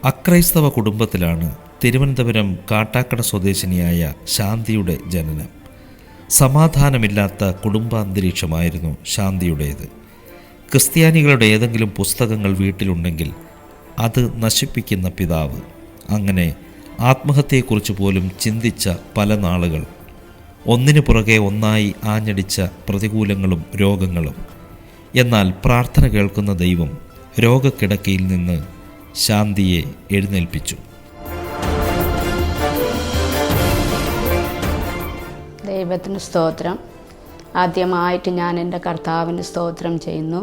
അക്രൈസ്തവ കുടുംബത്തിലാണ് തിരുവനന്തപുരം കാട്ടാക്കട സ്വദേശിനിയായ ശാന്തിയുടെ ജനനം. സമാധാനമില്ലാത്ത കുടുംബാന്തരീക്ഷമായിരുന്നു ശാന്തിയുടേത്. ക്രിസ്ത്യാനികളുടെ ഏതെങ്കിലും പുസ്തകങ്ങൾ വീട്ടിലുണ്ടെങ്കിൽ അത് നശിപ്പിക്കുന്ന പിതാവ്. അങ്ങനെ ആത്മഹത്യയെക്കുറിച്ച് പോലും ചിന്തിച്ച പല നാളുകൾ. ഒന്നിനു പുറകെ ഒന്നായി ആഞ്ഞടിച്ച പ്രതികൂലങ്ങളും രോഗങ്ങളും. എന്നാൽ പ്രാർത്ഥന കേൾക്കുന്ന ദൈവം രോഗക്കിടക്കയിൽ നിന്ന് ശാന്തിയെ എഴുന്നേൽപ്പിച്ചു. ദൈവത്തിന് സ്തോത്രം. ആദ്യമായിട്ട് ഞാൻ എൻ്റെ കർത്താവിന് സ്തോത്രം ചെയ്യുന്നു.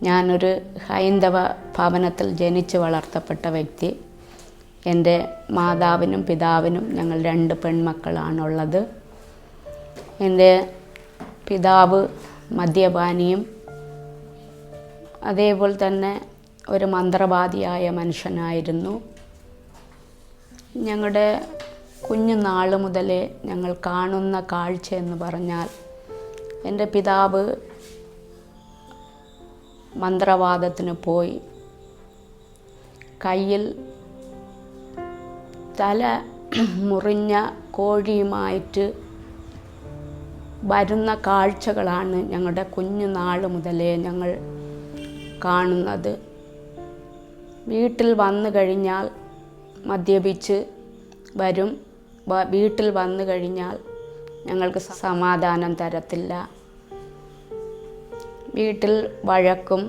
ഞാനൊരു ഹൈന്ദവ ഭവനത്തിൽ ജനിച്ച് വളർത്തപ്പെട്ട വ്യക്തി. എൻ്റെ മാതാവിനും പിതാവിനും ഞങ്ങൾ 2 പെൺമക്കളാണുള്ളത്. എൻ്റെ പിതാവ് മദ്യപാനിയും അതേപോലെ തന്നെ ഒരു മന്ത്രവാദിയായ മനുഷ്യനായിരുന്നു. ഞങ്ങളുടെ കുഞ്ഞുനാൾ മുതലേ ഞങ്ങൾ കാണുന്ന കാഴ്ച എന്ന് പറഞ്ഞാൽ, എൻ്റെ പിതാവ് മന്ത്രവാദത്തിന് പോയി കയ്യിൽ തല മുറിഞ്ഞ കോഴിയുമായിട്ട് വരുന്ന കാഴ്ചകളാണ് ഞങ്ങളുടെ കുഞ്ഞുനാൾ മുതലേ ഞങ്ങൾ കാണുന്നത്. വീട്ടിൽ വന്നു കഴിഞ്ഞാൽ മദ്യപിച്ച് വരും. വീട്ടിൽ വന്നു കഴിഞ്ഞാൽ ഞങ്ങൾക്ക് സമാധാനം തരത്തില്ല. വീട്ടിൽ വഴക്കും.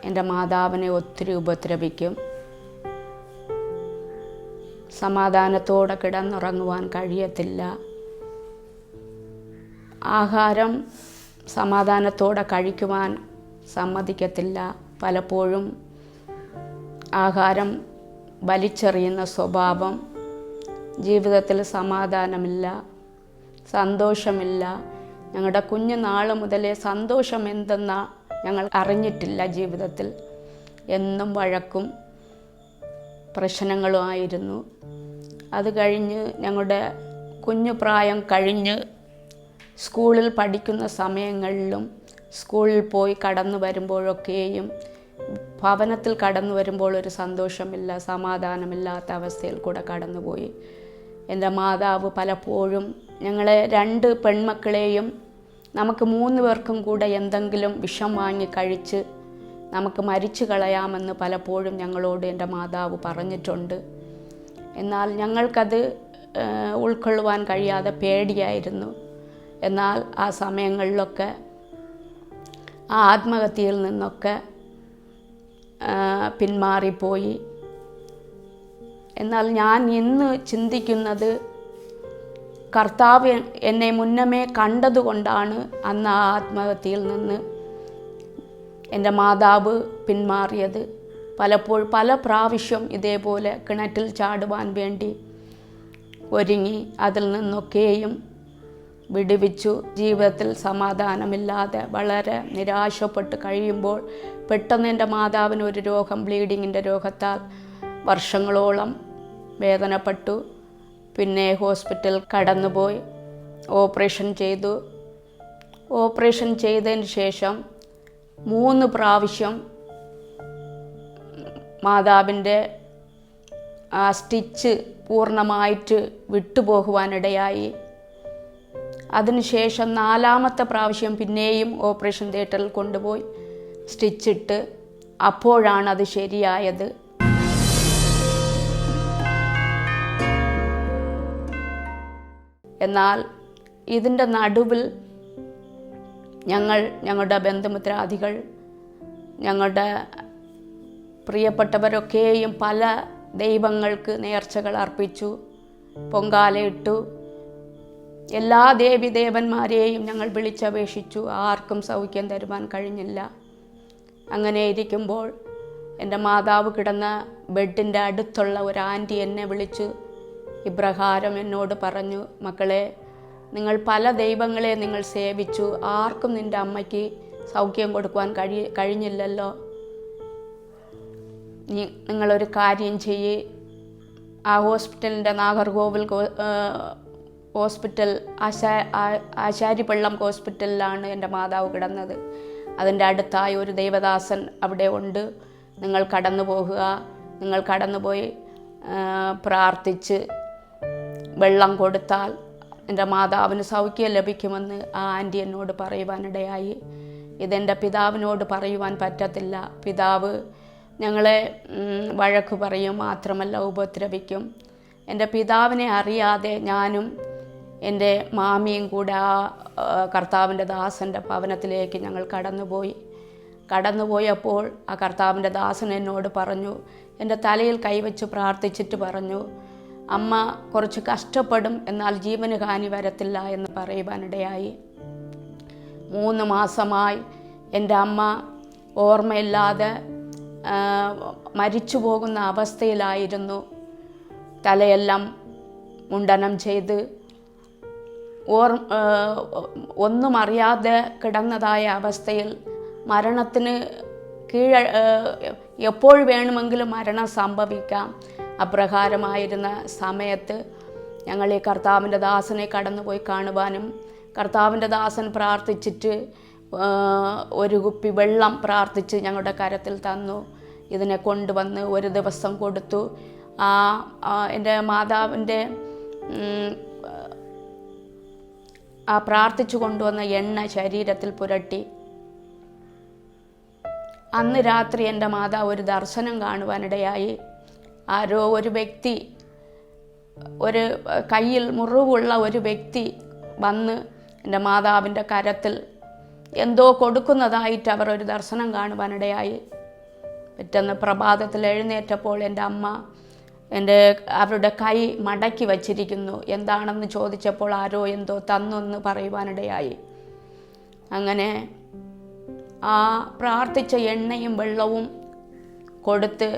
എൻ്റെ മാതാവിനെ ഒത്തിരി ഉപദ്രവിക്കും. സമാധാനത്തോടെ കിടന്നുറങ്ങുവാൻ കഴിയത്തില്ല. ആഹാരം സമാധാനത്തോടെ കഴിക്കുവാൻ സമ്മതിക്കത്തില്ല. പലപ്പോഴും ആഹാരം വലിച്ചെറിയുന്ന സ്വഭാവം. ജീവിതത്തിൽ സമാധാനമില്ല, സന്തോഷമില്ല. ഞങ്ങളുടെ കുഞ്ഞുനാൾ മുതലേ സന്തോഷം എന്തെന്ന ഞങ്ങൾ അറിഞ്ഞിട്ടില്ല. ജീവിതത്തിൽ എന്നും വഴക്കും പ്രശ്നങ്ങളുമായിരുന്നു. അത് കഴിഞ്ഞ് ഞങ്ങളുടെ കുഞ്ഞു പ്രായം കഴിഞ്ഞ് സ്കൂളിൽ പഠിക്കുന്ന സമയങ്ങളിലും സ്കൂളിൽ പോയി കടന്നു വരുമ്പോഴൊക്കെയും ഭവനത്തിൽ കടന്നു വരുമ്പോൾ ഒരു സന്തോഷമില്ല, സമാധാനമില്ലാത്ത അവസ്ഥയിൽ കൂടെ കടന്നുപോയി. എൻ്റെ മാതാവ് പലപ്പോഴും ഞങ്ങളെ 2 പെൺമക്കളെയും നമുക്ക് 3 പേർക്കും കൂടെ എന്തെങ്കിലും വിഷം വാങ്ങി കഴിച്ച് നമുക്ക് മരിച്ചു കളയാമെന്ന് പലപ്പോഴും ഞങ്ങളോട് എൻ്റെ മാതാവ് പറഞ്ഞിട്ടുണ്ട്. എന്നാൽ ഞങ്ങൾക്കത് ഉൾക്കൊള്ളുവാൻ കഴിയാതെ പേടിയായിരുന്നു. എന്നാൽ ആ സമയങ്ങളിലൊക്കെ ആ ആത്മഹത്യയിൽ നിന്നൊക്കെ പിന്മാറിപ്പോയി. എന്നാൽ ഞാൻ ഇന്ന് ചിന്തിക്കുന്നത്, കർത്താവ് എന്നെ മുന്നമേ കണ്ടതുകൊണ്ടാണ് അന്ന് ആ ആത്മഹത്യയിൽ നിന്ന് എൻ്റെ മാതാവ് പിന്മാറിയത്. പല പ്രാവശ്യം ഇതേപോലെ കിണറ്റിൽ ചാടുവാൻ വേണ്ടി ഒരുങ്ങി. അതിൽ നിന്നൊക്കെയും വിടുവിച്ചു. ജീവിതത്തിൽ സമാധാനമില്ലാതെ വളരെ നിരാശപ്പെട്ട് കഴിയുമ്പോൾ പെട്ടെന്ന് എൻ്റെ മാതാവിന് ഒരു രോഗം, ബ്ലീഡിങ്ങിൻ്റെ രോഗത്താൽ വർഷങ്ങളോളം വേദനപ്പെട്ടു. പിന്നെ ഹോസ്പിറ്റൽ കടന്നുപോയി ഓപ്പറേഷൻ ചെയ്തു. ഓപ്പറേഷൻ ചെയ്തതിന് ശേഷം 3 പ്രാവശ്യം മാതാവിൻ്റെ ആ സ്റ്റിച്ച് പൂർണ്ണമായിട്ട് വിട്ടുപോകുവാനിടയായി. അതിനുശേഷം 4ാമത്തെ പ്രാവശ്യം പിന്നെയും ഓപ്പറേഷൻ തിയേറ്ററിൽ കൊണ്ടുപോയി സ്റ്റിച്ചിട്ട്. അപ്പോഴാണ് അത് ശരിയായത്. എന്നാൽ ഇതിൻ്റെ നടുവിൽ ഞങ്ങളുടെ ബന്ധുമിത്രാദികൾ, ഞങ്ങളുടെ പ്രിയപ്പെട്ടവരൊക്കെയും പല ദൈവങ്ങൾക്ക് നേർച്ചകൾ അർപ്പിച്ചു, പൊങ്കാലയിട്ടു. എല്ലാ ദേവീദേവന്മാരെയും ഞങ്ങൾ വിളിച്ചപേക്ഷിച്ചു. ആർക്കും സൗഖ്യം തരുവാൻ കഴിഞ്ഞില്ല. അങ്ങനെ ഇരിക്കുമ്പോൾ എൻ്റെ മാതാവ് കിടന്ന ബെഡിൻ്റെ അടുത്തുള്ള ഒരു ആൻറ്റി എന്നെ വിളിച്ചു ഇപ്രകാരം എന്നോട് പറഞ്ഞു, മക്കളെ, നിങ്ങൾ പല ദൈവങ്ങളെ നിങ്ങൾ സേവിച്ചു, ആർക്കും നിൻ്റെ അമ്മയ്ക്ക് സൗഖ്യം കൊടുക്കുവാൻ കഴിഞ്ഞില്ലല്ലോ. നിങ്ങളൊരു കാര്യം ചെയ്യ്. ആ ഹോസ്പിറ്റലിൻ്റെ നാഗർകോവിൽ ഹോസ്പിറ്റൽ ആശാരിപ്പള്ളം ഹോസ്പിറ്റലിലാണ് എൻ്റെ മാതാവ് കിടന്നത്. അതിൻ്റെ അടുത്തായി ഒരു ദേവദാസൻ അവിടെ ഉണ്ട്. നിങ്ങൾ കടന്നു പോകുക, നിങ്ങൾ കടന്നുപോയി പ്രാർത്ഥിച്ച് വെള്ളം കൊടുത്താൽ എൻ്റെ മാതാവിന് സൗഖ്യം ലഭിക്കുമെന്ന് ആ ആൻറ്റി എന്നോട് പറയുവാനിടയായി. ഇതെൻ്റെ പിതാവിനോട് പറയുവാൻ പറ്റത്തില്ല. പിതാവ് ഞങ്ങളെ വഴക്ക് പറയും, മാത്രമല്ല ഉപദ്രവിക്കും. എൻ്റെ പിതാവിനെ അറിയാതെ ഞാനും എൻ്റെ മാമിയും കൂടെ ആ കർത്താവിൻ്റെ ദാസൻ്റെ ഭവനത്തിലേക്ക് ഞങ്ങൾ കടന്നുപോയപ്പോൾ ആ കർത്താവിൻ്റെ ദാസൻ എന്നോട് പറഞ്ഞു, എൻ്റെ തലയിൽ കൈവച്ച് പ്രാർത്ഥിച്ചിട്ട് പറഞ്ഞു, അമ്മ കുറച്ച് കഷ്ടപ്പെടും, എന്നാൽ ജീവന് ഹാനി വരത്തില്ല എന്ന് പറയുവാനിടയായി. 3 മാസമായി എൻ്റെ അമ്മ ഓർമ്മയില്ലാതെ മരിച്ചു പോകുന്ന അവസ്ഥയിലായിരുന്നു. തലയെല്ലാം മുണ്ടനം ചെയ്ത് ഒന്നും അറിയാതെ കിടന്നതായ അവസ്ഥയിൽ മരണത്തിന് എപ്പോൾ വേണമെങ്കിലും മരണം സംഭവിക്കാം. അപ്രകാരമായിരുന്ന സമയത്ത് ഞങ്ങൾ ഈ കർത്താവിൻ്റെ ദാസനെ കടന്നുപോയി കാണുവാനും കർത്താവിൻ്റെ ദാസൻ പ്രാർത്ഥിച്ചിട്ട് ഒരു കുപ്പി വെള്ളം പ്രാർത്ഥിച്ച് ഞങ്ങളുടെ കരത്തിൽ തന്നു. ഇതിനെ കൊണ്ടുവന്ന് ഒരു ദിവസം കൊടുത്തു. എൻ്റെ മാതാവിൻ്റെ ആ പ്രാർത്ഥിച്ചു കൊണ്ടുവന്ന എണ്ണ ശരീരത്തിൽ പുരട്ടി. അന്ന് രാത്രി എൻ്റെ മാതാവ് ഒരു ദർശനം കാണുവാനിടയായി. ആരോ ഒരു വ്യക്തി, ഒരു കയ്യിൽ മുറിവുള്ള ഒരു വ്യക്തി വന്ന് എൻ്റെ മാതാവിൻ്റെ കരത്തിൽ എന്തോ കൊടുക്കുന്നതായിട്ട് അവർ ഒരു ദർശനം കാണുവാനിടയായി. പിറ്റേന്ന് പ്രഭാതത്തിൽ എഴുന്നേറ്റപ്പോൾ എൻ്റെ അമ്മ അവരുടെ കൈ മടക്കി വച്ചിരിക്കുന്നു. എന്താണെന്ന് ചോദിച്ചപ്പോൾ ആരോ എന്തോ തന്നെന്ന് പറയുവാനിടയായി. അങ്ങനെ ആ പ്രാർത്ഥിച്ച എണ്ണയും വെള്ളവും കൊടുത്ത്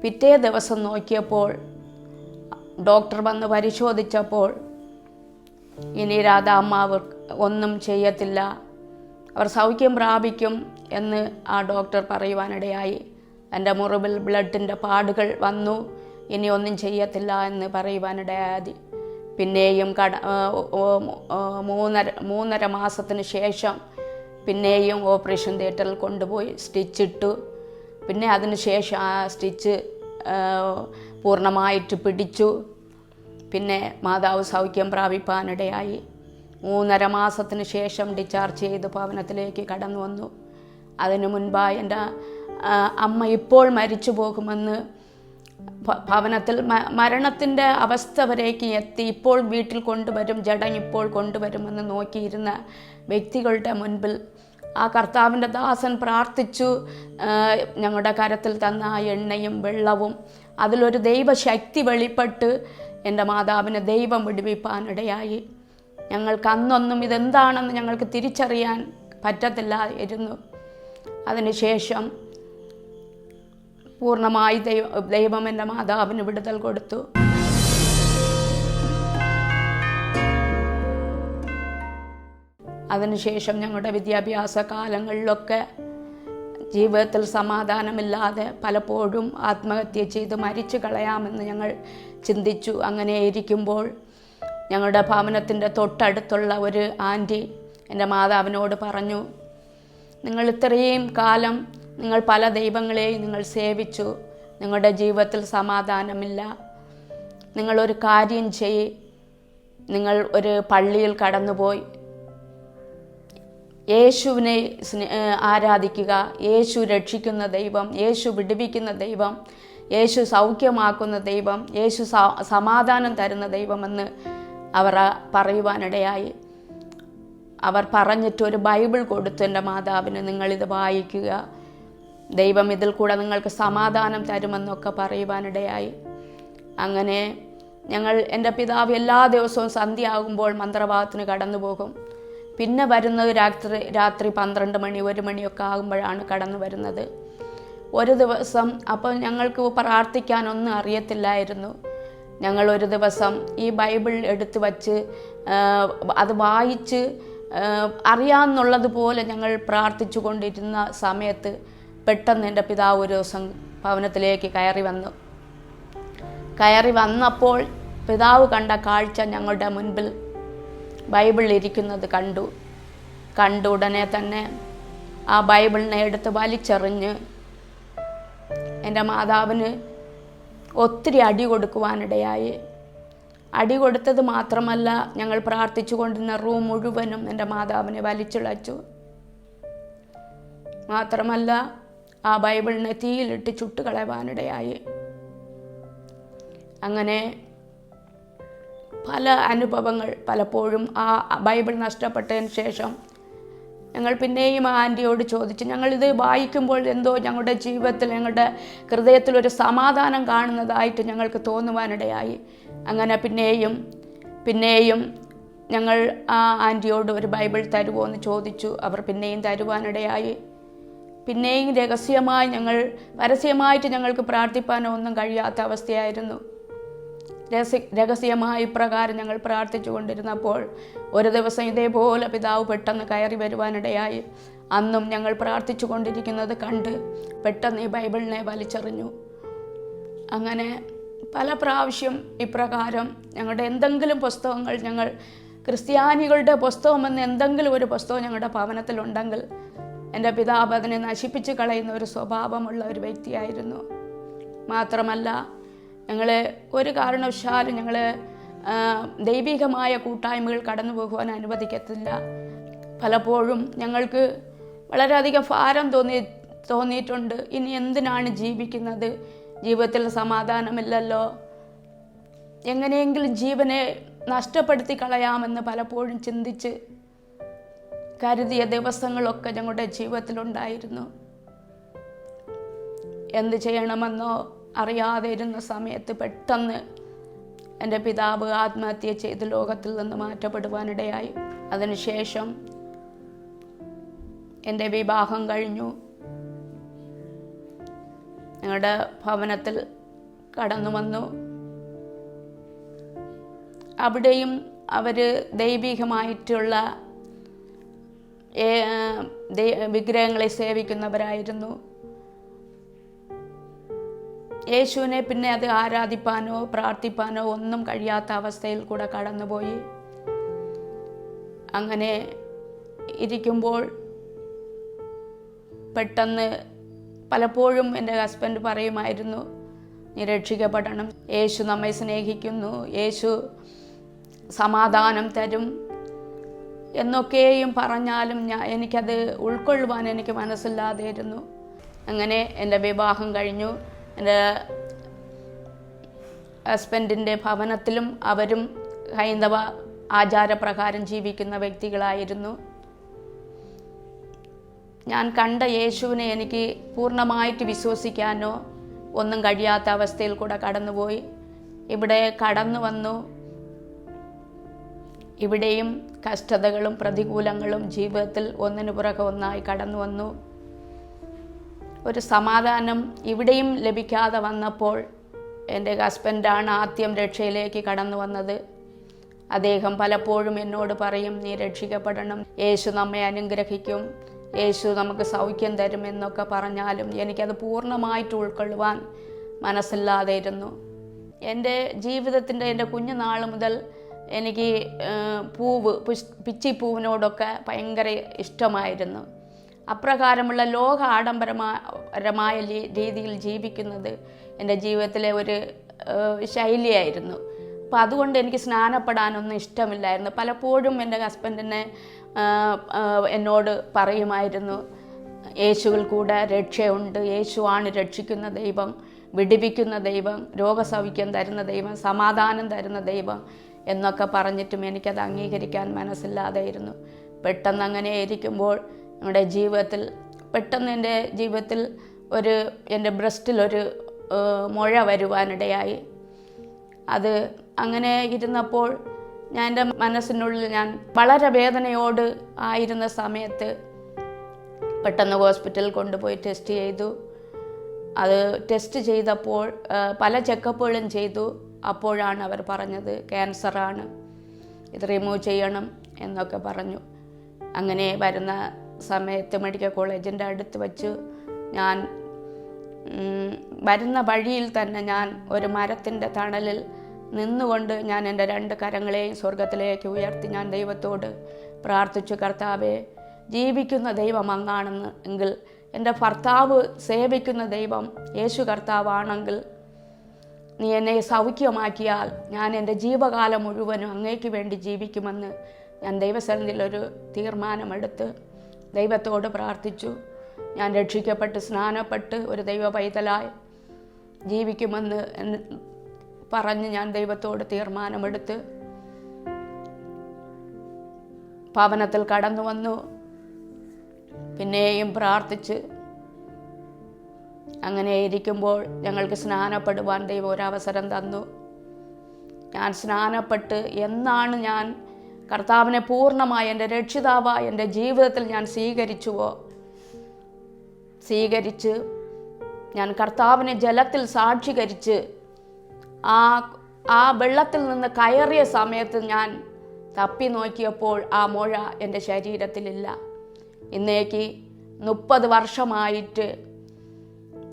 പിറ്റേ ദിവസം നോക്കിയപ്പോൾ ഡോക്ടർ വന്ന് പരിശോധിച്ചപ്പോൾ ഇനി രാധാമ്മാവ് ഒന്നും ചെയ്യത്തില്ല, അവർ സൗഖ്യം പ്രാപിക്കും എന്ന് ആ ഡോക്ടർ പറയുവാനിടയായി. എൻ്റെ മുറിവിൽ ബ്ലഡിൻ്റെ പാടുകൾ വന്നു, ഇനി ഒന്നും ചെയ്യത്തില്ല എന്ന് പറയുവാനിടയായി. പിന്നെയും 3.5 മാസത്തിന് ശേഷം പിന്നെയും ഓപ്പറേഷൻ തിയേറ്ററിൽ കൊണ്ടുപോയി സ്റ്റിച്ചിട്ടു. പിന്നെ അതിന് ശേഷം ആ സ്റ്റിച്ച് പൂർണ്ണമായിട്ട് പിടിച്ചു. പിന്നെ മാതാവ് സൗഖ്യം പ്രാപിപ്പാനിടയായി. 3.5 മാസത്തിന് ശേഷം ഡിസ്ചാർജ് ചെയ്ത് ഭവനത്തിലേക്ക് കടന്നു വന്നു. അതിനു മുൻപായി എൻ്റെ അമ്മ ഇപ്പോൾ മരിച്ചു പോകുമെന്ന് ഭവനത്തിൽ മരണത്തിൻ്റെ അവസ്ഥ വരേക്ക് എത്തി. ഇപ്പോൾ വീട്ടിൽ കൊണ്ടുവരും, ജഡം ഇപ്പോൾ കൊണ്ടുവരുമെന്ന് നോക്കിയിരുന്ന വ്യക്തികളുടെ മുൻപിൽ ആ കർത്താവിൻ്റെ ദാസൻ പ്രാർത്ഥിച്ചു. ഞങ്ങളുടെ കരത്തിൽ തന്ന ആ എണ്ണയും വെള്ളവും അതിലൊരു ദൈവശക്തി വെളിപ്പെട്ട് എൻ്റെ മാതാവിനെ ദൈവം വിടുവിപ്പാനിടയായി. ഞങ്ങൾക്ക് അന്നൊന്നും ഇതെന്താണെന്ന് ഞങ്ങൾക്ക് തിരിച്ചറിയാൻ പറ്റത്തില്ലായിരുന്നു. അതിനുശേഷം പൂർണ്ണമായി ദൈവം എൻ്റെ മാതാവിന് വിടുതൽ കൊടുത്തു. അതിനുശേഷം ഞങ്ങളുടെ വിദ്യാഭ്യാസ കാലങ്ങളിലൊക്കെ ജീവിതത്തിൽ സമാധാനമില്ലാതെ പലപ്പോഴും ആത്മഹത്യ ചെയ്ത് മരിച്ചു കളയാമെന്ന് ഞങ്ങൾ ചിന്തിച്ചു. അങ്ങനെ ഇരിക്കുമ്പോൾ ഞങ്ങളുടെ ഭവനത്തിൻ്റെ തൊട്ടടുത്തുള്ള ഒരു ആൻറ്റി എൻ്റെ മാതാവിനോട് പറഞ്ഞു, നിങ്ങൾ ഇത്രയും കാലം നിങ്ങൾ പല ദൈവങ്ങളെയും നിങ്ങൾ സേവിച്ചു, നിങ്ങളുടെ ജീവിതത്തിൽ സമാധാനമില്ല. നിങ്ങളൊരു കാര്യം ചെയ്യ്, നിങ്ങൾ ഒരു പള്ളിയിൽ കടന്നുപോയി യേശുവിനെ ആരാധിക്കുക. യേശു രക്ഷിക്കുന്ന ദൈവം, യേശു വിടുവിക്കുന്ന ദൈവം, യേശു സൗഖ്യമാക്കുന്ന ദൈവം, യേശു സമാധാനം തരുന്ന ദൈവമെന്ന് അവർ പറയുവാനിടയായി. അവർ പറഞ്ഞിട്ടൊരു ബൈബിൾ കൊടുത്തു എൻ്റെ മാതാവിന്, നിങ്ങളിത് വായിക്കുക, ദൈവം ഇതിൽ കൂടെ നിങ്ങൾക്ക് സമാധാനം തരുമെന്നൊക്കെ പറയുവാനിടയായി. അങ്ങനെ എൻ്റെ പിതാവ് എല്ലാ ദിവസവും സന്ധ്യയാകുമ്പോൾ മന്ത്രവാദത്തിന് കടന്നു പോകും. പിന്നെ വരുന്നത് രാത്രി 12 മണി 1 മണിയൊക്കെ ആകുമ്പോഴാണ് കടന്നു വരുന്നത്. ഒരു ദിവസം അപ്പോൾ ഞങ്ങൾക്ക് പ്രാർത്ഥിക്കാനൊന്നും അറിയത്തില്ലായിരുന്നു. ഞങ്ങൾ ഒരു ദിവസം ഈ ബൈബിൾ എടുത്തു വച്ച് അത് വായിച്ച് അറിയാമെന്നുള്ളതുപോലെ ഞങ്ങൾ പ്രാർത്ഥിച്ചു കൊണ്ടിരുന്ന സമയത്ത് പെട്ടെന്ന് എൻ്റെ പിതാവ് ഒരു ദിവസം ഭവനത്തിലേക്ക് കയറി വന്നപ്പോൾ പിതാവ് കണ്ട കാഴ്ച ഞങ്ങളുടെ മുൻപിൽ ബൈബിൾ ഇരിക്കുന്നത് കണ്ടു ഉടനെ തന്നെ ആ ബൈബിളിനെ എടുത്ത് വലിച്ചെറിഞ്ഞ് എൻ്റെ മാതാവിന് ഒത്തിരി അടി കൊടുക്കുവാനിടയായി. അടി കൊടുത്തത് മാത്രമല്ല, ഞങ്ങൾ പ്രാർത്ഥിച്ചു കൊണ്ടിരുന്ന റൂം മുഴുവനും എൻ്റെ മാതാവിനെ വലിച്ചിളച്ചു. മാത്രമല്ല, ആ ബൈബിളിനെ തീയിലിട്ട് ചുട്ടുകളയാനിടയായി. അങ്ങനെ പല അനുഭവങ്ങൾ. പലപ്പോഴും ആ ബൈബിൾ നഷ്ടപ്പെട്ടതിന് ശേഷം ഞങ്ങൾ പിന്നെയും ആ ആൻറ്റിയോട് ചോദിച്ചു, ഞങ്ങളിത് വായിക്കുമ്പോൾ എന്തോ ഞങ്ങളുടെ ജീവിതത്തിൽ, ഞങ്ങളുടെ ഹൃദയത്തിലൊരു സമാധാനം കാണുന്നതായിട്ട് ഞങ്ങൾക്ക് തോന്നുവാനിടയായി. അങ്ങനെ പിന്നെയും ഞങ്ങൾ ആ ആൻറ്റിയോട് ഒരു ബൈബിൾ തരുമോ എന്ന് ചോദിച്ചു. അവർ പിന്നെയും തരുവാനിടയായി. പിന്നെയും പരസ്യമായിട്ട് ഞങ്ങൾക്ക് പ്രാർത്ഥിപ്പാനോ ഒന്നും കഴിയാത്ത അവസ്ഥയായിരുന്നു. രഹസ്യമായി പ്രകാരം ഞങ്ങൾ പ്രാർത്ഥിച്ചു കൊണ്ടിരുന്നപ്പോൾ ഒരു ദിവസം ഇതേപോലെ പിതാവ് പെട്ടെന്ന് കയറി വരുവാനിടയായി. അന്നും ഞങ്ങൾ പ്രാർത്ഥിച്ചു കൊണ്ടിരിക്കുന്നത് കണ്ട് പെട്ടെന്ന് ഈ ബൈബിളിനെ വലിച്ചെറിഞ്ഞു. അങ്ങനെ പല പ്രാവശ്യം ഇപ്രകാരം ഞങ്ങളുടെ എന്തെങ്കിലും പുസ്തകങ്ങൾ, ഞങ്ങൾ ക്രിസ്ത്യാനികളുടെ പുസ്തകമെന്ന് എന്തെങ്കിലും ഒരു പുസ്തകം ഞങ്ങളുടെ ഭവനത്തിലുണ്ടെങ്കിൽ എൻ്റെ പിതാവ് അതിനെ നശിപ്പിച്ച് കളയുന്ന ഒരു സ്വഭാവമുള്ള ഒരു വ്യക്തിയായിരുന്നു. മാത്രമല്ല, ഞങ്ങളെ ഒരു കാരണവശാലും ദൈവികമായ കൂട്ടായ്മകൾ കടന്നു പോകുവാൻ അനുവദിക്കത്തില്ല. പലപ്പോഴും ഞങ്ങൾക്ക് വളരെയധികം ഭാരം തോന്നിയിട്ടുണ്ട്. ഇനി എന്തിനാണ് ജീവിക്കുന്നത്? ജീവിതത്തിൽ സമാധാനമില്ലല്ലോ, എങ്ങനെയെങ്കിലും ജീവനെ നഷ്ടപ്പെടുത്തി കളയാമെന്ന് പലപ്പോഴും ചിന്തിച്ച് കരുതിയ ദിവസങ്ങളൊക്കെ ഞങ്ങളുടെ ജീവിതത്തിലുണ്ടായിരുന്നു. എന്ത് ചെയ്യണമെന്നോ അറിയാതെ ഇരുന്ന സമയത്ത് പെട്ടെന്ന് എൻ്റെ പിതാവ് ആത്മഹത്യ ചെയ്ത് ലോകത്തിൽ നിന്ന് മാറ്റപ്പെടുവാനിടയായി. അതിനുശേഷം എൻ്റെ വിവാഹം കഴിഞ്ഞു. ഞങ്ങളുടെ ഭവനത്തിൽ കടന്നു വന്നു. അവിടെയും അവർ ദൈവികമായിട്ടുള്ള വിഗ്രഹങ്ങളെ സേവിക്കുന്നവരായിരുന്നു. യേശുവിനെ പിന്നെ അത് ആരാധിപ്പാനോ പ്രാർത്ഥിപ്പാനോ ഒന്നും കഴിയാത്ത അവസ്ഥയിൽ കൂടെ കടന്നുപോയി. അങ്ങനെ ഇരിക്കുമ്പോൾ പെട്ടെന്ന് പലപ്പോഴും എൻ്റെ ഹസ്ബൻഡ് പറയുമായിരുന്നു, നീ രക്ഷിക്കപ്പെടണം, യേശു നമ്മെ സ്നേഹിക്കുന്നു, യേശു സമാധാനം തരും എന്നൊക്കെയും പറഞ്ഞാലും എനിക്കത് ഉൾക്കൊള്ളുവാൻ എനിക്ക് മനസ്സില്ലാതെയിരുന്നു. അങ്ങനെ എൻ്റെ വിവാഹം കഴിഞ്ഞു. എൻ്റെ ഹസ്ബൻഡിൻ്റെ ഭവനത്തിലും അവരും ഹൈന്ദവ ആചാരപ്രകാരം ജീവിക്കുന്ന വ്യക്തികളായിരുന്നു. ഞാൻ കണ്ട യേശുവിനെ എനിക്ക് പൂർണ്ണമായിട്ട് വിശ്വസിക്കാനോ ഒന്നും കഴിയാത്ത അവസ്ഥയിൽ കൂടെ കടന്നുപോയി. ഇവിടെ കടന്നു വന്നു. ഇവിടെയും കഷ്ടതകളും പ്രതികൂലങ്ങളും ജീവിതത്തിൽ ഒന്നിനു പുറകെ ഒന്നായി കടന്നു വന്നു. ഒരു സമാധാനം ഇവിടെയും ലഭിക്കാതെ വന്നപ്പോൾ എൻ്റെ ഹസ്ബൻഡാണ് ആദ്യം രക്ഷയിലേക്ക് കടന്നു വന്നത്. അദ്ദേഹം പലപ്പോഴും എന്നോട് പറയും, നീ രക്ഷിക്കപ്പെടണം, യേശു നമ്മെ അനുഗ്രഹിക്കും, യേശു നമുക്ക് സൗഖ്യം തരും എന്നൊക്കെ പറഞ്ഞാലും എനിക്കത് പൂർണ്ണമായിട്ട് ഉൾക്കൊള്ളുവാൻ മനസ്സില്ലാതെ ഇരുന്നു. എൻ്റെ ജീവിതത്തിൻ്റെ എൻ്റെ കുഞ്ഞുനാൾ മുതൽ എനിക്ക് പിച്ചിപ്പൂവിനോടൊക്കെ ഭയങ്കര ഇഷ്ടമായിരുന്നു. അപ്രകാരമുള്ള ലോക ആഡംബരമായ രീതിയിൽ ജീവിക്കുന്നത് എൻ്റെ ജീവിതത്തിലെ ഒരു ശൈലിയായിരുന്നു. അപ്പം അതുകൊണ്ട് എനിക്ക് സ്നാനപ്പെടാനൊന്നും ഇഷ്ടമില്ലായിരുന്നു. പലപ്പോഴും എൻ്റെ ഹസ്ബൻഡിനെ എന്നോട് പറയുമായിരുന്നു, യേശുവിൽ കൂടെ രക്ഷയുണ്ട്, യേശുവാണ് രക്ഷിക്കുന്ന ദൈവം, വിടിവിക്കുന്ന ദൈവം, രോഗസൗഖ്യം തരുന്ന ദൈവം, സമാധാനം തരുന്ന ദൈവം എന്നൊക്കെ പറഞ്ഞിട്ടും എനിക്കത് അംഗീകരിക്കാൻ മനസ്സില്ലാതെയിരുന്നു. പെട്ടെന്ന് അങ്ങനെ ഇരിക്കുമ്പോൾ നമ്മുടെ ജീവിതത്തിൽ എൻ്റെ ജീവിതത്തിൽ എൻ്റെ ബ്രസ്റ്റിലൊരു മുഴ വരുവാനിടയായി. അത് അങ്ങനെ ഇരുന്നപ്പോൾ എൻ്റെ മനസ്സിനുള്ളിൽ ഞാൻ വളരെ വേദനയോട് ആയിരുന്ന സമയത്ത് പെട്ടെന്ന് ഹോസ്പിറ്റലിൽ കൊണ്ടുപോയി ടെസ്റ്റ് ചെയ്തു. അത് ടെസ്റ്റ് ചെയ്തപ്പോൾ പല ചെക്കപ്പുകളും ചെയ്തു. അപ്പോഴാണ് അവർ പറഞ്ഞത് ക്യാൻസറാണ്, ഇത് റിമൂവ് ചെയ്യണം എന്നൊക്കെ പറഞ്ഞു. അങ്ങനെ വരുന്ന സമയത്ത് മെഡിക്കൽ കോളേജിൻ്റെ അടുത്ത് വച്ച് ഞാൻ വരുന്ന വഴിയിൽ തന്നെ ഞാൻ ഒരു മരത്തിൻ്റെ തണലിൽ നിന്നുകൊണ്ട് ഞാൻ എൻ്റെ 2 കരങ്ങളെയും സ്വർഗത്തിലേക്ക് ഉയർത്തി ഞാൻ ദൈവത്തോട് പ്രാർത്ഥിച്ചു, കർത്താവേ, ജീവിക്കുന്ന ദൈവം അങ്ങാണെന്ന് എങ്കിൽ, എൻ്റെ ഭർത്താവ് സേവിക്കുന്ന ദൈവം യേശു കർത്താവാണെങ്കിൽ നീ എന്നെ സൗഖ്യമാക്കിയാൽ ഞാൻ എൻ്റെ ജീവകാലം മുഴുവനും അങ്ങേക്ക് വേണ്ടി ജീവിക്കുമെന്ന് ഞാൻ ദൈവസന്നിധിയിൽ ഒരു തീർമാനമെടുത്ത് ദൈവത്തോട് പ്രാർത്ഥിച്ചു. ഞാൻ രക്ഷിക്കപ്പെട്ട് സ്നാനപ്പെട്ട് ഒരു ദൈവ പൈതലായി ജീവിക്കുമെന്ന് പറഞ്ഞ് ഞാൻ ദൈവത്തോട് തീർമാനമെടുത്ത് ഭവനത്തിൽ കടന്നു വന്നു. പിന്നെയും പ്രാർത്ഥിച്ച് അങ്ങനെ ഇരിക്കുമ്പോൾ ഞങ്ങൾക്ക് സ്നാനപ്പെടുവാൻ ദൈവം ഒരവസരം തന്നു. ഞാൻ സ്നാനപ്പെട്ട് എന്നാണ് ഞാൻ കർത്താവിനെ പൂർണ്ണമായി എൻ്റെ രക്ഷിതാവായി എൻ്റെ ജീവിതത്തിൽ ഞാൻ സ്വീകരിച്ച് ഞാൻ കർത്താവിനെ ജലത്തിൽ സാക്ഷീകരിച്ച് ആ വെള്ളത്തിൽ നിന്ന് കയറിയ സമയത്ത് ഞാൻ തപ്പി നോക്കിയപ്പോൾ ആ മുഴ എൻ്റെ ശരീരത്തിലില്ല. ഇന്നേക്ക് 30 വർഷമായിട്ട്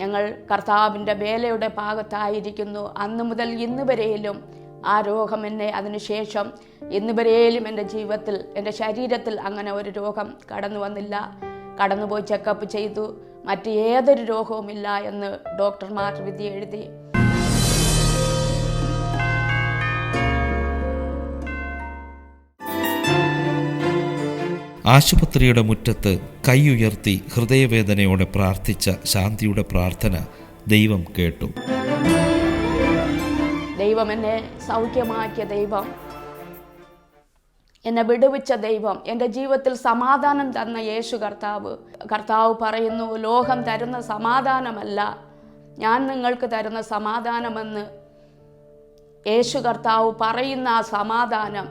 ഞങ്ങൾ കർത്താവിൻ്റെ വേലയുടെ ഭാഗത്തായിരിക്കുന്നു. അന്ന് മുതൽ ഇന്ന് വരെയിലും ആ രോഗം എന്നെ അതിനുശേഷം ഇന്ന് വരെയിലും എൻ്റെ ജീവിതത്തിൽ എൻ്റെ ശരീരത്തിൽ അങ്ങനെ ഒരു രോഗം കടന്നു വന്നില്ല. കടന്നുപോയി ചെക്കപ്പ് ചെയ്തു, മറ്റ് ഏതൊരു രോഗവുമില്ല എന്ന് ഡോക്ടർമാർ വിധി എഴുതി. ആശുപത്രിയുടെ മുറ്റത്ത് കൈയുയർത്തി ഹൃദയവേദനയോടെ പ്രാർത്ഥിച്ച ശാന്തിയുടെ പ്രാർത്ഥന ദൈവം കേട്ടു. ദൈവം എന്നെ സൗഖ്യമാക്കിയ ദൈവം, എന്നെ വിടുവിച്ച ദൈവം, എൻ്റെ ജീവിതത്തിൽ സമാധാനം തന്ന യേശു കർത്താവ് പറയുന്നു, ലോകം തരുന്ന സമാധാനമല്ല ഞാൻ നിങ്ങൾക്ക് തരുന്ന സമാധാനമെന്ന് യേശു കർത്താവ് പറയുന്ന ആ സമാധാനം,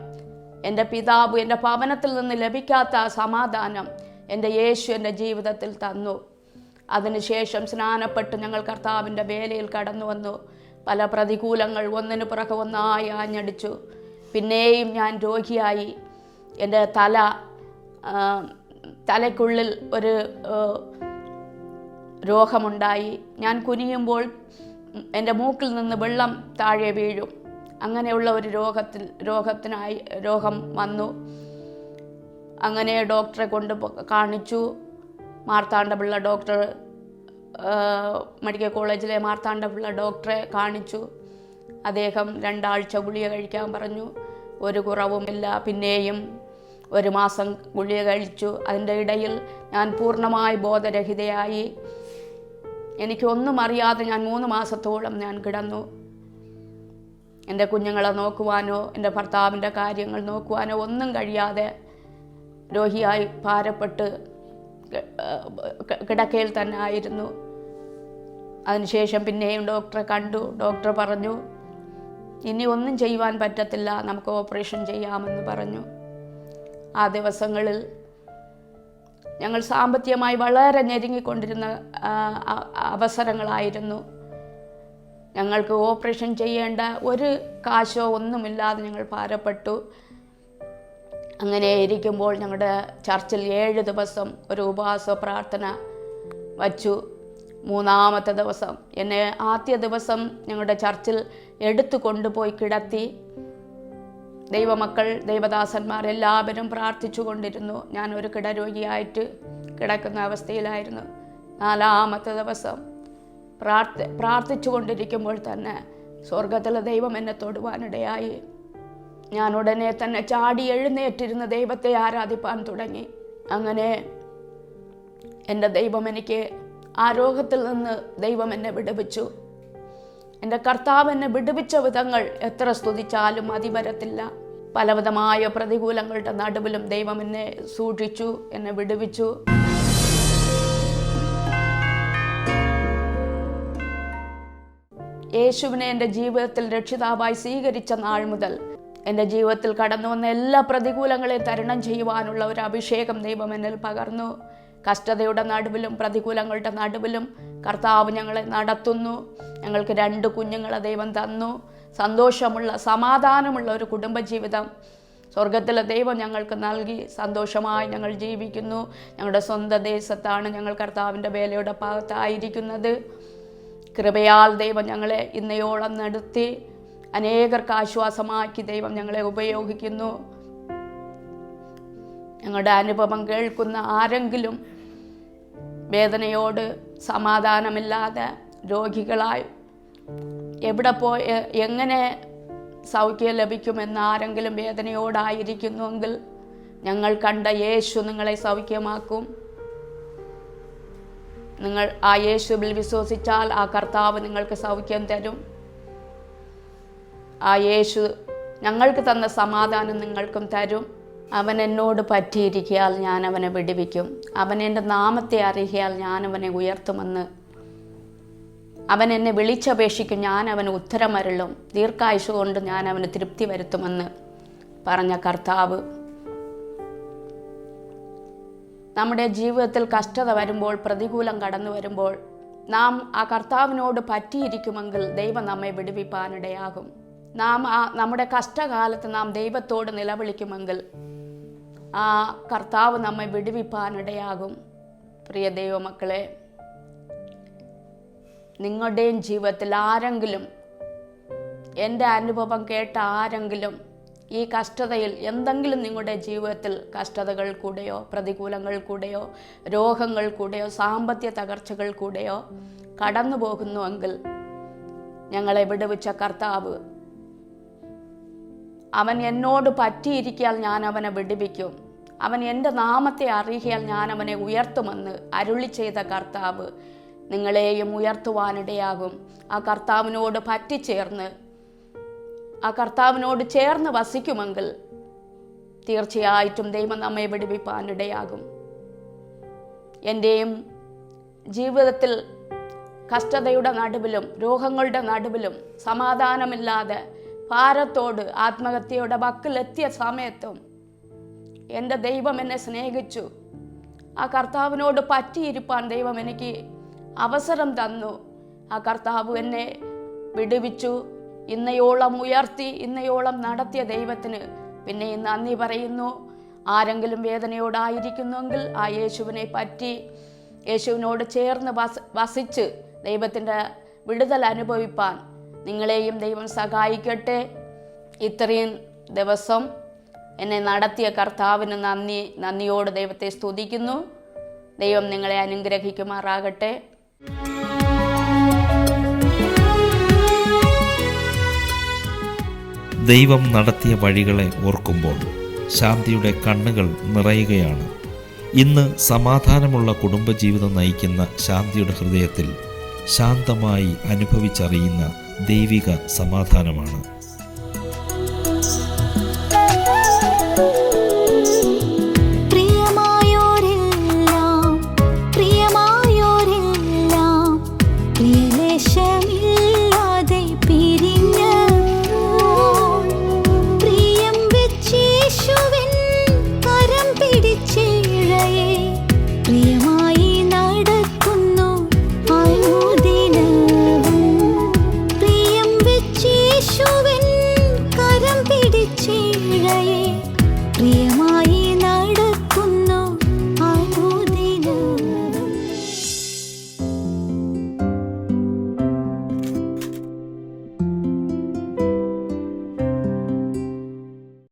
എൻ്റെ പിതാവ് എൻ്റെ ഭവനത്തിൽ നിന്ന് ലഭിക്കാത്ത ആ സമാധാനം എൻ്റെ യേശു എൻ്റെ ജീവിതത്തിൽ തന്നു. അതിനുശേഷം സ്നാനപ്പെട്ട് ഞങ്ങൾ കർത്താവിൻ്റെ വേലയിൽ കടന്നു വന്നു. പല പ്രതികൂലങ്ങൾ ഒന്നിനു പുറകെ ഒന്നായി ആഞ്ഞടിച്ചു. പിന്നെയും ഞാൻ രോഗിയായി. എൻ്റെ തലയ്ക്കുള്ളിൽ ഒരു രോഗമുണ്ടായി. ഞാൻ കുനിയുമ്പോൾ എൻ്റെ മൂക്കിൽ നിന്ന് വെള്ളം താഴെ വീഴും. അങ്ങനെയുള്ള ഒരു രോഗം വന്നു. അങ്ങനെ ഡോക്ടറെ കൊണ്ട് കാണിച്ചു. മാർത്താണ്ഡപിള്ള ഡോക്ടർ, മെഡിക്കൽ കോളേജിലെ മാർത്താണ്ഡപിള്ള ഡോക്ടറെ കാണിച്ചു. അദ്ദേഹം 2 ആഴ്ച ഗുളിക കഴിക്കാൻ പറഞ്ഞു. ഒരു കുറവുമില്ല. പിന്നെയും 1 മാസം ഗുളിക കഴിച്ചു. അതിൻ്റെ ഇടയിൽ ഞാൻ പൂർണ്ണമായി ബോധരഹിതയായി. എനിക്കൊന്നും അറിയാതെ ഞാൻ 3 മാസത്തോളം ഞാൻ കിടന്നു. എൻ്റെ കുഞ്ഞുങ്ങളെ നോക്കുവാനോ എൻ്റെ ഭർത്താവിൻ്റെ കാര്യങ്ങൾ നോക്കുവാനോ ഒന്നും കഴിയാതെ രോഗിയായി ഭാരപ്പെട്ട് കിടക്കയിൽ തന്നെ ആയിരുന്നു. അതിനുശേഷം പിന്നെയും ഡോക്ടറെ കണ്ടു. ഡോക്ടർ പറഞ്ഞു, ഇനി ഒന്നും ചെയ്യുവാൻ പറ്റത്തില്ല, നമുക്ക് ഓപ്പറേഷൻ ചെയ്യാമെന്ന് പറഞ്ഞു. ആ ദിവസങ്ങളിൽ ഞങ്ങൾ സാമ്പത്തികമായി വളരെ ഞെരുങ്ങിക്കൊണ്ടിരുന്ന അവസരങ്ങളായിരുന്നു. ഞങ്ങൾക്ക് ഓപ്പറേഷൻ ചെയ്യേണ്ട ഒരു കാശോ ഒന്നുമില്ലാതെ ഞങ്ങൾ ഭാരപ്പെട്ടു. അങ്ങനെ ഇരിക്കുമ്പോൾ ഞങ്ങളുടെ ചർച്ചിൽ 7 ദിവസം ഒരു ഉപവാസ പ്രാർത്ഥന വച്ചു. 3-ാമത്തെ ദിവസം എന്നെ ആദ്യ ദിവസം ഞങ്ങളുടെ ചർച്ചിൽ എടുത്തു കൊണ്ടുപോയി കിടത്തി. ദൈവമക്കൾ, ദൈവദാസന്മാർ എല്ലാവരും പ്രാർത്ഥിച്ചു കൊണ്ടിരുന്നു. ഞാൻ ഒരു കിടരോഗിയായിട്ട് കിടക്കുന്ന അവസ്ഥയിലായിരുന്നു. 4-ാമത്തെ ദിവസം പ്രാർത്ഥിച്ചു കൊണ്ടിരിക്കുമ്പോൾ തന്നെ സ്വർഗത്തിലെ ദൈവം എന്നെ തൊടുവാനിടയായി. ഞാൻ ഉടനെ തന്നെ ചാടി എഴുന്നേറ്റിരുന്ന് ദൈവത്തെ ആരാധിപ്പാൻ തുടങ്ങി. അങ്ങനെ എൻ്റെ ദൈവം എനിക്ക് ആ രോഗത്തിൽ നിന്ന് ദൈവം എന്നെ വിടുവിച്ചു. എൻ്റെ കർത്താവ് എന്നെ വിടുവിച്ച വിധങ്ങൾ എത്ര സ്തുതിച്ചാലും മതി വരത്തില്ല. പലവിധമായ പ്രതികൂലങ്ങളുടെ നടുവിലും ദൈവം എന്നെ സൂക്ഷിച്ചു, എന്നെ വിടുവിച്ചു. യേശുവിനെ എൻ്റെ ജീവിതത്തിൽ രക്ഷിതാവായി സ്വീകരിച്ച നാൾ മുതൽ എൻ്റെ ജീവിതത്തിൽ കടന്നു വന്ന എല്ലാ പ്രതികൂലങ്ങളെയും തരണം ചെയ്യുവാനുള്ള ഒരു അഭിഷേകം ദൈവം എന്നിൽ പകർന്നു. കഷ്ടതയുടെ നടുവിലും പ്രതികൂലങ്ങളുടെ നടുവിലും കർത്താവ് ഞങ്ങളെ നടത്തുന്നു. ഞങ്ങൾക്ക് 2 കുഞ്ഞുങ്ങളെ ദൈവം തന്നു. സന്തോഷമുള്ള സമാധാനമുള്ള ഒരു കുടുംബജീവിതം സ്വർഗത്തിലെ ദൈവം ഞങ്ങൾക്ക് നൽകി. സന്തോഷമായി ഞങ്ങൾ ജീവിക്കുന്നു. ഞങ്ങളുടെ സ്വന്തം ദേശത്താണ് ഞങ്ങൾ കർത്താവിൻ്റെ വേലയുടെ ഭാഗത്തായിരിക്കുന്നത്. കൃപയാൽ ദൈവം ഞങ്ങളെ ഇന്നയോളം നടത്തി അനേകർക്ക് ആശ്വാസമാക്കി ദൈവം ഞങ്ങളെ ഉപയോഗിക്കുന്നു. ഞങ്ങളുടെ അനുഭവം കേൾക്കുന്ന ആരെങ്കിലും വേദനയോട് സമാധാനമില്ലാതെ രോഗികളായി എവിടെ പോയി എങ്ങനെ സൗഖ്യം ലഭിക്കുമെന്ന് ആരെങ്കിലും വേദനയോടായിരിക്കുന്നുവെങ്കിൽ ഞങ്ങൾ കണ്ട യേശു നിങ്ങളെ സൗഖ്യമാക്കും. നിങ്ങൾ ആ യേശുവിൽ വിശ്വസിച്ചാൽ ആ കർത്താവ് നിങ്ങൾക്ക് സൗഖ്യം തരും. ആ യേശു ഞങ്ങൾക്ക് തന്ന സമാധാനം നിങ്ങൾക്കും തരും. അവൻ എന്നോട് പറ്റിയിരിക്കയാൽ ഞാൻ അവനെ വിടുവിക്കും. അവൻ എൻ്റെ നാമത്തെ അറിയിയാൽ ഞാൻ അവനെ ഉയർത്തുമെന്ന്. അവൻ എന്നെ വിളിച്ചപേക്ഷിക്കും, ഞാൻ അവന് ഉത്തരമരുളും. ദീർഘായുസ്സ് കൊണ്ട് ഞാൻ അവന് തൃപ്തി വരുത്തുമെന്ന് പറഞ്ഞ കർത്താവ് നമ്മുടെ ജീവിതത്തിൽ കഷ്ടത വരുമ്പോൾ, പ്രതികൂലം കടന്നു വരുമ്പോൾ നാം ആ കർത്താവിനോട് പറ്റിയിരിക്കുമെങ്കിൽ ദൈവം നമ്മെ വിടുവിപ്പാനിടയാകും. നാം നമ്മുടെ കഷ്ടകാലത്ത് നാം ദൈവത്തോട് നിലവിളിക്കുമെങ്കിൽ ആ കർത്താവ് നമ്മെ വിടുവിപ്പാനിടയാകും. പ്രിയ ദൈവമക്കളെ, നിങ്ങളുടെയും ജീവിതത്തിൽ ആരെങ്കിലും, എൻ്റെ അനുഭവം കേട്ട ആരെങ്കിലും ഈ കഷ്ടതയിൽ എന്തെങ്കിലും നിങ്ങളുടെ ജീവിതത്തിൽ കഷ്ടതകൾ കൂടെയോ പ്രതികൂലങ്ങൾ കൂടെയോ രോഗങ്ങൾ കൂടെയോ സാമ്പത്തിക തകർച്ചകൾ കൂടെയോ കടന്നു പോകുന്നുവെങ്കിൽ ഞങ്ങളെ വിടുവിച്ച കർത്താവ് അവൻ എന്നോട് പറ്റിയിരിക്കാൽ ഞാൻ അവനെ വിടുവിക്കും, അവൻ എൻ്റെ നാമത്തെ അറിയിയാൽ ഞാൻ അവനെ ഉയർത്തുമെന്ന് അരുളി ചെയ്ത കർത്താവ് നിങ്ങളെയും ഉയർത്തുവാനിടയാകും. ആ കർത്താവിനോട് പറ്റിച്ചേർന്ന് ആ കർത്താവിനോട് ചേർന്ന് വസിക്കുമെങ്കിൽ തീർച്ചയായിട്ടും ദൈവം നമ്മെ വിടുവിപ്പാനിടയാകും. എൻ്റെയും ജീവിതത്തിൽ കഷ്ടതയുടെ നടുവിലും രോഗങ്ങളുടെ നടുവിലും സമാധാനമില്ലാതെ ഭാരത്തോട് ആത്മഹത്യയുടെ വക്കിലെത്തിയ സമയത്തും എൻ്റെ ദൈവം എന്നെ സ്നേഹിച്ചു. ആ കർത്താവിനോട് പറ്റിയിരിപ്പാൻ ദൈവം എനിക്ക് അവസരം തന്നു. ആ കർത്താവ് എന്നെ വിടുവിച്ചു. ഇന്നയോളം ഉയർത്തി, ഇന്നയോളം നടത്തിയ ദൈവത്തിന് പിന്നെയും നന്ദി പറയുന്നു. ആരെങ്കിലും വേദനയോടായിരിക്കുന്നുവെങ്കിൽ ആ യേശുവിനെ പറ്റി യേശുവിനോട് ചേർന്ന് വസിച്ച് ദൈവത്തിൻ്റെ വിടുതൽ അനുഭവിപ്പാൻ നിങ്ങളെയും ദൈവം സഹായിക്കട്ടെ. ഇത്രയും ദിവസം എന്നെ നടത്തിയ കർത്താവിന് നന്ദിയോട് ദൈവത്തെ സ്തുതിക്കുന്നു. ദൈവം നിങ്ങളെ അനുഗ്രഹിക്കുമാറാകട്ടെ. ദൈവം നടത്തിയ വഴികളെ ഓർക്കുമ്പോൾ ശാന്തിയുടെ കണ്ണുകൾ നിറയുകയാണ്. ഇന്ന് സമാധാനമുള്ള കുടുംബജീവിതം നയിക്കുന്ന ശാന്തിയുടെ ഹൃദയത്തിൽ ശാന്തമായി അനുഭവിച്ചറിയുന്ന ദൈവിക സമാധാനമാണ്.